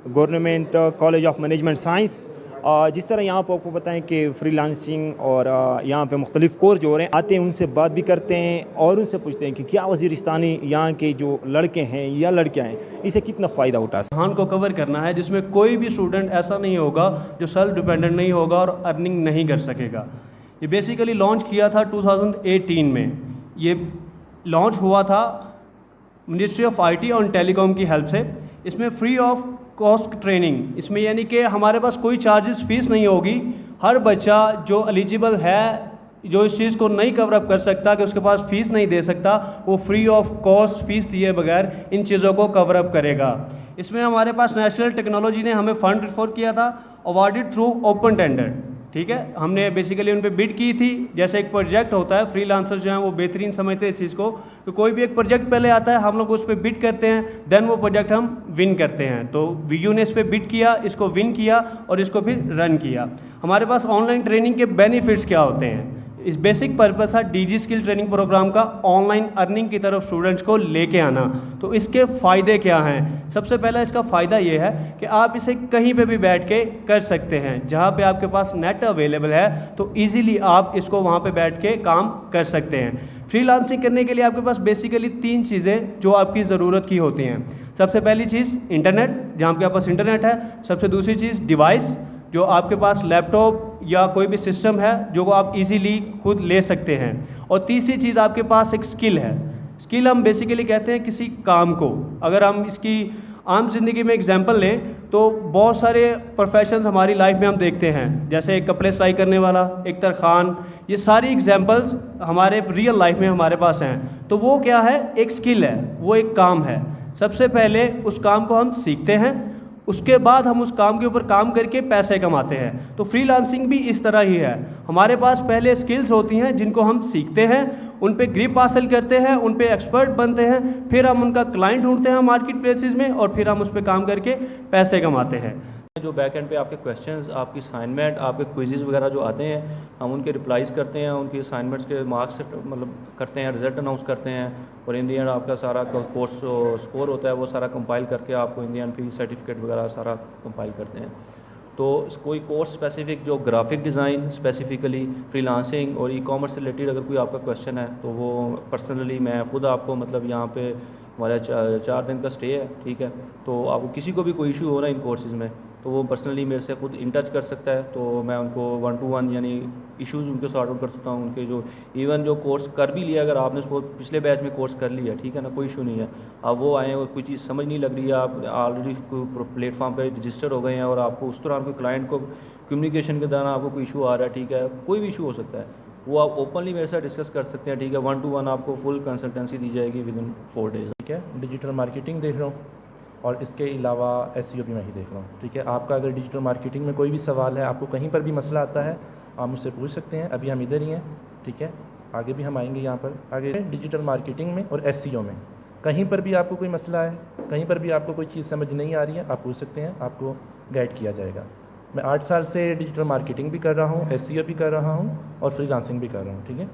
Government college of management science. जिस तरह यहाँ पर आपको बताएं कि फ्रीलांसिंग और यहाँ पे मुख्तलिफ कोर्स जो हो रहे हैं, आते हैं उनसे बात भी करते हैं और उनसे पूछते हैं कि क्या वज़ीरिस्तानी यहाँ के जो लड़के हैं या लड़कियाँ हैं इसे कितना फ़ायदा उठा सकते जहान को कवर करना है, जिसमें कोई भी स्टूडेंट ऐसा नहीं होगा जो सेल्फ डिपेंडेंट नहीं होगा और अर्निंग नहीं कर सकेगा। ये बेसिकली लॉन्च किया था 2018 में। ये लॉन्च हुआ था मिनिस्ट्री ऑफ आईटी और टेलीकॉम की हेल्प से। इसमें फ्री ऑफ कॉस्ट ट्रेनिंग, इसमें यानी कि हमारे पास कोई चार्जेस फीस नहीं होगी। हर बच्चा जो एलिजिबल है, जो इस चीज़ को नहीं कवर अप कर सकता, कि उसके पास फ़ीस नहीं दे सकता, वो फ्री ऑफ कॉस्ट फ़ीस दिए बगैर इन चीज़ों को कवर अप करेगा। इसमें हमारे पास नेशनल टेक्नोलॉजी ने हमें फ़ंड रिफर किया था, अवार्डेड थ्रू ओपन टेंडर। ठीक है, हमने बेसिकली उन पे बिड की थी। जैसे एक प्रोजेक्ट होता है, फ्रीलांसर जो हैं वो बेहतरीन समझते हैं इस चीज़ को, तो कोई भी एक प्रोजेक्ट पहले आता है, हम लोग उस पर बिड करते हैं, देन वो प्रोजेक्ट हम विन करते हैं। तो वीयू ने इस पर बिड किया, इसको विन किया और इसको फिर रन किया। हमारे पास ऑनलाइन ट्रेनिंग के बेनिफिट्स क्या होते हैं, इस बेसिक पर्पस था डीजी स्किल ट्रेनिंग प्रोग्राम का ऑनलाइन अर्निंग की तरफ स्टूडेंट्स को लेके आना। तो इसके फ़ायदे क्या हैं? सबसे पहला इसका फ़ायदा ये है कि आप इसे कहीं पे भी बैठ के कर सकते हैं। जहाँ पे आपके पास नेट अवेलेबल है तो इजीली आप इसको वहाँ पे बैठ के काम कर सकते हैं। फ्रीलांसिंग करने के लिए आपके पास बेसिकली 3 चीज़ें जो आपकी ज़रूरत की होती हैं। सबसे पहली चीज़ इंटरनेट, जहाँ आपके पास इंटरनेट है। सबसे दूसरी चीज़ डिवाइस, जो आपके पास लैपटॉप या कोई भी सिस्टम है जो आप इजीली खुद ले सकते हैं। और तीसरी चीज़ आपके पास एक स्किल है। स्किल हम बेसिकली कहते हैं किसी काम को। अगर हम इसकी आम जिंदगी में एग्जांपल लें तो बहुत सारे प्रोफेशंस हमारी लाइफ में हम देखते हैं, जैसे एक कपड़े सिलाई करने वाला, एक तरखान, ये सारी एग्जांपल्स हमारे रियल लाइफ में हमारे पास हैं। तो वो क्या है? एक स्किल है, वो एक काम है। सबसे पहले उस काम को हम सीखते हैं, उसके बाद हम उस काम के ऊपर काम करके पैसे कमाते हैं। तो फ्रीलांसिंग भी इस तरह ही है। हमारे पास पहले स्किल्स होती हैं जिनको हम सीखते हैं, उन पे ग्रिप हासिल करते हैं, उन पे एक्सपर्ट बनते हैं, फिर हम उनका क्लाइंट ढूंढते हैं मार्केट प्लेसेस में और फिर हम उस पर काम करके पैसे कमाते हैं। जो बैक एंड पे आपके क्वेश्चंस, आपकी असाइनमेंट, आपके क्विज़ेस वगैरह जो आते हैं, हम उनके रिप्लाईज़ करते हैं, उनकी असाइनमेंट्स के मार्क्स मतलब करते हैं, रिज़ल्ट अनाउंस करते हैं और इन दी एंड आपका सारा कोर्स स्कोर होता है वो सारा कंपाइल करके आपको इन दी एंड फी सर्टिफिकेट वगैरह सारा कंपाइल करते हैं। तो कोई कोर्स स्पेसिफिक जो ग्राफिक डिज़ाइन स्पेसिफिकली फ्रीलांसिंग और ई कॉमर्स से रिलेटेड अगर कोई आपका क्वेश्चन है तो वो पर्सनली मैं खुद आपको मतलब यहाँ पे हमारा 4 दिन का स्टे है, ठीक है। तो आपको किसी को भी कोई इशू हो रहा है इन कोर्सेज़ में तो वो पर्सनली मेरे से खुद इन टच कर सकता है। तो मैं उनको 1 to 1 यानी इश्यूज़ उनके सॉर्ट आउट कर सकता हूँ। उनके जो इवन जो कोर्स कर भी लिया, अगर आपने उसको पिछले बैच में कोर्स कर लिया, ठीक है ना, कोई इशू नहीं है। अब वो आए और कोई चीज़ समझ नहीं लग रही है, आप ऑलरेडी प्लेटफॉर्म पे रजिस्टर हो गए हैं और आपको उस दौरान कोई क्लाइंट को कम्युनिकेशन के दौरान आपको कोई इशू आ रहा है, ठीक है, कोई भी इशू हो सकता है, वो आप ओपनली मेरे साथ डिस्कस कर सकते हैं, ठीक है। 1 to 1 आपको फुल कंसल्टेंसी दी जाएगी विदिन 4 days, ठीक है। डिजिटल मार्केटिंग देख रहा हूँ और इसके अलावा एसईओ भी मैं ही देख रहा हूँ, ठीक है। आपका अगर डिजिटल मार्केटिंग में कोई भी सवाल है, आपको कहीं पर भी मसला आता है, आप मुझसे पूछ सकते हैं। अभी हम इधर ही हैं, ठीक है, आगे भी हम आएंगे यहाँ पर। आगे डिजिटल मार्केटिंग में और एसईओ में कहीं पर भी आपको कोई मसला है, कहीं पर भी आपको कोई चीज़ समझ नहीं आ रही है, आप पूछ सकते हैं, आपको गाइड किया जाएगा। मैं 8 साल से डिजिटल मार्केटिंग भी कर रहा हूँ, एसईओ भी कर रहा हूँ और फ्रीलांसिंग भी कर रहा हूँ, ठीक है।